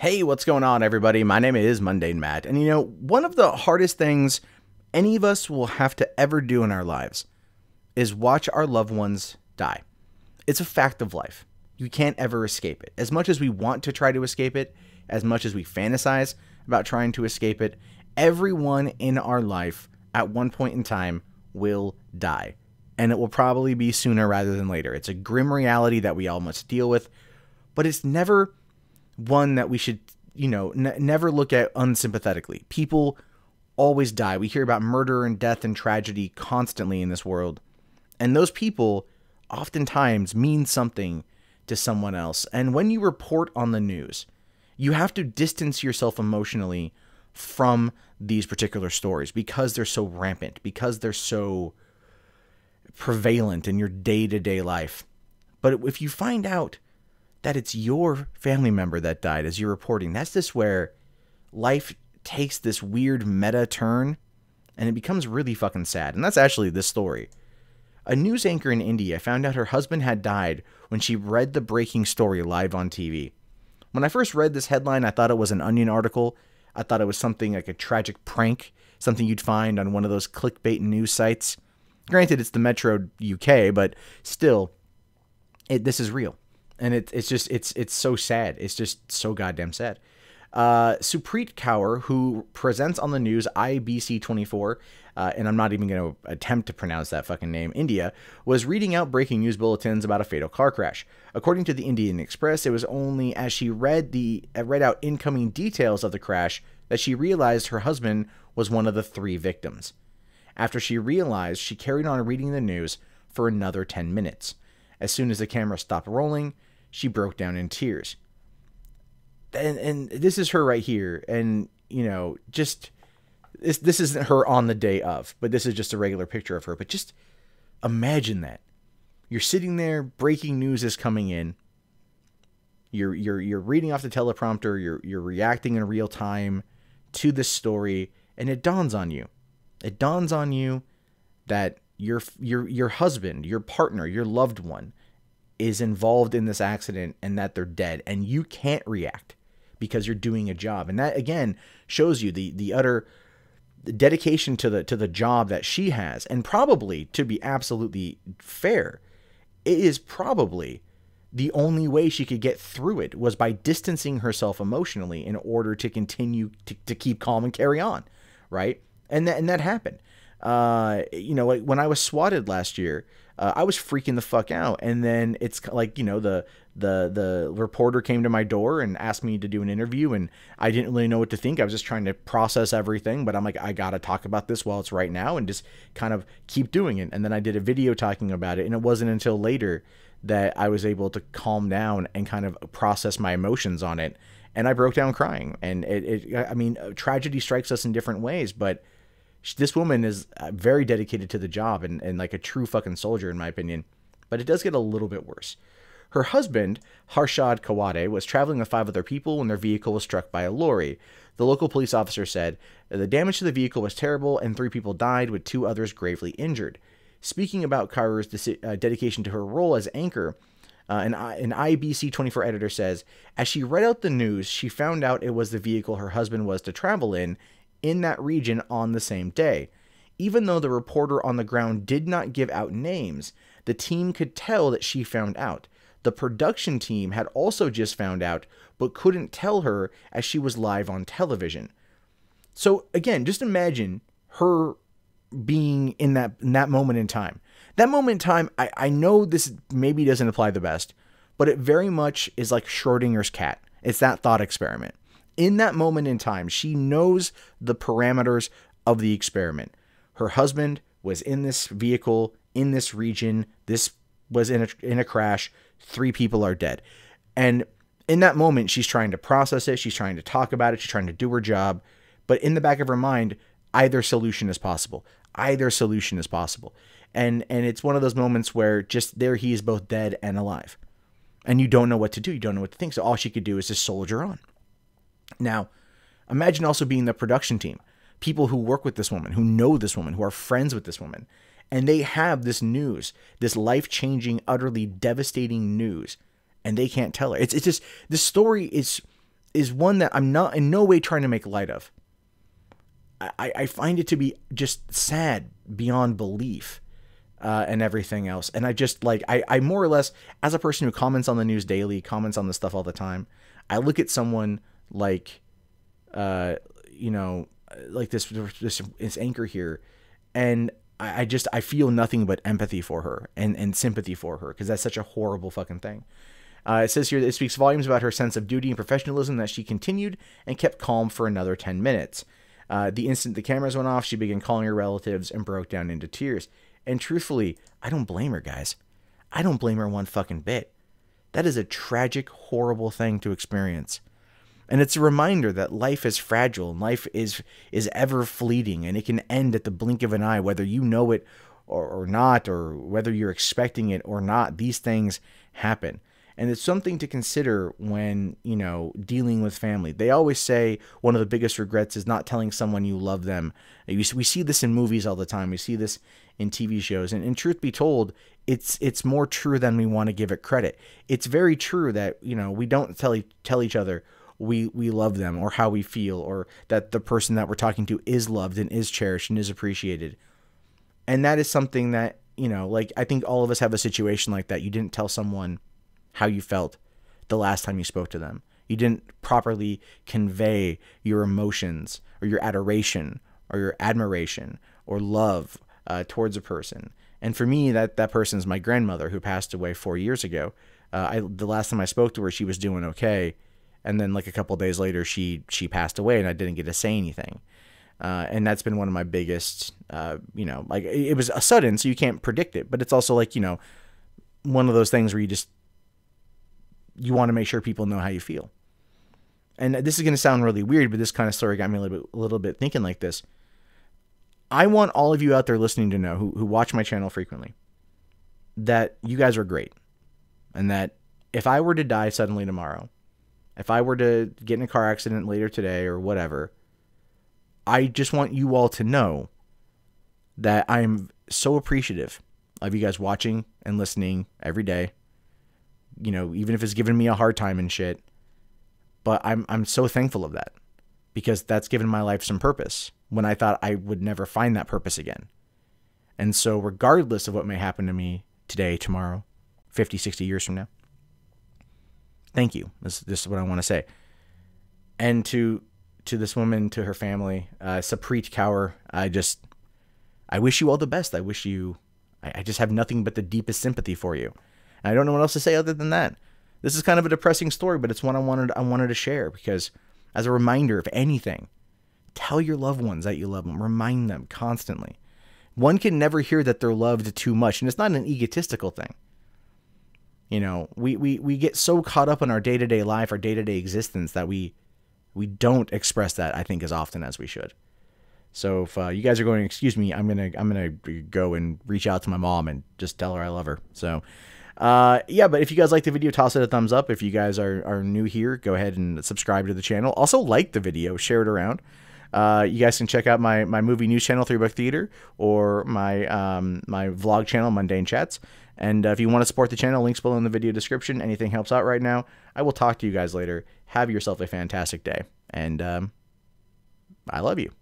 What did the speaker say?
Hey, what's going on, everybody? My name is Mundane Matt, and one of the hardest things any of us will have to ever do in our lives is watch our loved ones die. It's a fact of life. You can't ever escape it. As much as we want to try to escape it, as much as we fantasize about trying to escape it, everyone in our life at one point in time will die. And it will probably be sooner rather than later. It's a grim reality that we all must deal with, but it's never one that we should, never look at unsympathetically. People always die. We hear about murder and death and tragedy constantly in this world. And those people oftentimes mean something to someone else. And when you report on the news, you have to distance yourself emotionally from these particular stories because they're so rampant, because they're so prevalent in your day-to-day life. But if you find out that it's your family member that died as you're reporting, that's just where life takes this weird meta turn and it becomes really fucking sad. And that's actually this story. A news anchor in India found out her husband had died when she read the breaking story live on TV. When I first read this headline, I thought it was an Onion article. I thought it was something like a tragic prank, something you'd find on one of those clickbait news sites. Granted, it's the Metro UK, but still, this is real. And it's so sad. It's just so goddamn sad. Supreet Kaur, who presents on the news IBC24, and I'm not even going to attempt to pronounce that fucking name, India, was reading out breaking news bulletins about a fatal car crash. According to the Indian Express, it was only as she read out incoming details of the crash that she realized her husband was one of the 3 victims. After she realized, she carried on reading the news for another 10 minutes. As soon as the camera stopped rolling, she broke down in tears. And this is her right here. And, just this isn't her on the day of, but this is just a regular picture of her. But just imagine that. You're sitting there, breaking news is coming in. You're reading off the teleprompter, you're reacting in real time to this story, and it dawns on you. It dawns on you that your husband, your partner, your loved one is involved in this accident and that they're dead, and you can't react because you're doing a job. And that again shows you the utter dedication to the job that she has. And probably, to be absolutely fair, it is probably the only way she could get through it was by distancing herself emotionally in order to continue to keep calm and carry on, right? And that happened. Like when I was swatted last year, I was freaking the fuck out. And then it's like, the reporter came to my door and asked me to do an interview, and I didn't really know what to think. I was just trying to process everything, but I'm like, I got to talk about this while it's right now and just kind of keep doing it. And then I did a video talking about it. And it wasn't until later that I was able to calm down and kind of process my emotions on it. And I broke down crying. And tragedy strikes us in different ways, but this woman is very dedicated to the job and like a true fucking soldier, in my opinion. But it does get a little bit worse. Her husband, Harshad Kawade, was traveling with 5 other people when their vehicle was struck by a lorry. The local police officer said the damage to the vehicle was terrible and 3 people died, with 2 others gravely injured. Speaking about Kaur's dedication to her role as anchor, an IBC24 editor says, as she read out the news, she found out it was the vehicle her husband was to travel in that region on the same day. Even though the reporter on the ground did not give out names, the team could tell that she found out. The production team had also just found out, but couldn't tell her as she was live on television. So again, just imagine her being in that moment in time. That moment in time, I know this maybe doesn't apply the best, but it very much is like Schrodinger's cat. It's that thought experiment. In that moment in time, she knows the parameters of the experiment. Her husband was in this vehicle, in this region. This was in a crash. 3 people are dead. And in that moment, she's trying to process it. She's trying to talk about it. She's trying to do her job. But in the back of her mind, either solution is possible. Either solution is possible. And it's one of those moments where just there he is both dead and alive. And you don't know what to do. You don't know what to think. So all she could do is just soldier on. Now, imagine also being the production team. People who work with this woman, who know this woman, who are friends with this woman. And they have this news, this life-changing, utterly devastating news. And they can't tell her. It's just, this story is is one that I'm not in no way trying to make light of. I find it to be just sad beyond belief, and everything else. And I just like, I more or less, as a person who comments on the news daily, comments on this stuff all the time, I look at someone like, you know, like this anchor here, and I feel nothing but empathy for her and sympathy for her, because that's such a horrible fucking thing. It says here that it speaks volumes about her sense of duty and professionalism that she continued and kept calm for another 10 minutes. The instant the cameras went off, she began calling her relatives and broke down into tears. And truthfully, I don't blame her, guys. I don't blame her one fucking bit. That is a tragic, horrible thing to experience. And it's a reminder that life is fragile and life is ever fleeting, and it can end at the blink of an eye, whether you know it or not, or whether you're expecting it or not. These things happen. And it's something to consider when, you know, dealing with family. They always say one of the biggest regrets is not telling someone you love them. We see this in movies all the time. We see this in TV shows. And truth be told, it's more true than we want to give it credit. It's very true that, you know, we don't tell each other we love them, or how we feel, or that the person that we're talking to is loved and is cherished and is appreciated. And that is something that, you know, like, I think all of us have a situation like that. You didn't tell someone how you felt the last time you spoke to them. You didn't properly convey your emotions or your adoration or your admiration or love towards a person. And for me, that person is my grandmother, who passed away 4 years ago. The last time I spoke to her, she was doing okay. And then like a couple of days later, she passed away, and I didn't get to say anything. And that's been one of my biggest, you know, like, it was a sudden, so you can't predict it. But it's also like, you know, one of those things where you want to make sure people know how you feel. And this is going to sound really weird, but this kind of story got me a little bit thinking like this. I want all of you out there listening to know, who watch my channel frequently, that you guys are great. And that if I were to die suddenly tomorrow, if I were to get in a car accident later today or whatever, I just want you all to know that I am so appreciative of you guys watching and listening every day. You know, even if it's giving me a hard time and shit, but I'm so thankful of that, because that's given my life some purpose when I thought I would never find that purpose again. And so regardless of what may happen to me today, tomorrow, 50, 60 years from now, thank you. This is what I want to say. And to this woman, to her family, Supreet Kaur, I wish you all the best. I just have nothing but the deepest sympathy for you. And I don't know what else to say other than that. This is kind of a depressing story, but it's one I wanted to share, because as a reminder, if anything, tell your loved ones that you love them. Remind them constantly. One can never hear that they're loved too much, and it's not an egotistical thing. You know, we get so caught up in our day-to-day life, our day-to-day existence, that we don't express that, I think, as often as we should. So if you guys are going, excuse me, I'm gonna go and reach out to my mom and just tell her I love her. So yeah, but if you guys like the video, toss it a thumbs up. If you guys are new here, go ahead and subscribe to the channel. Also like the video, share it around. You guys can check out my movie news channel, 3 Buck Theater, or my vlog channel, MundaneChats. And if you want to support the channel, links below in the video description. Anything helps out right now. I will talk to you guys later. Have yourself a fantastic day. And I love you.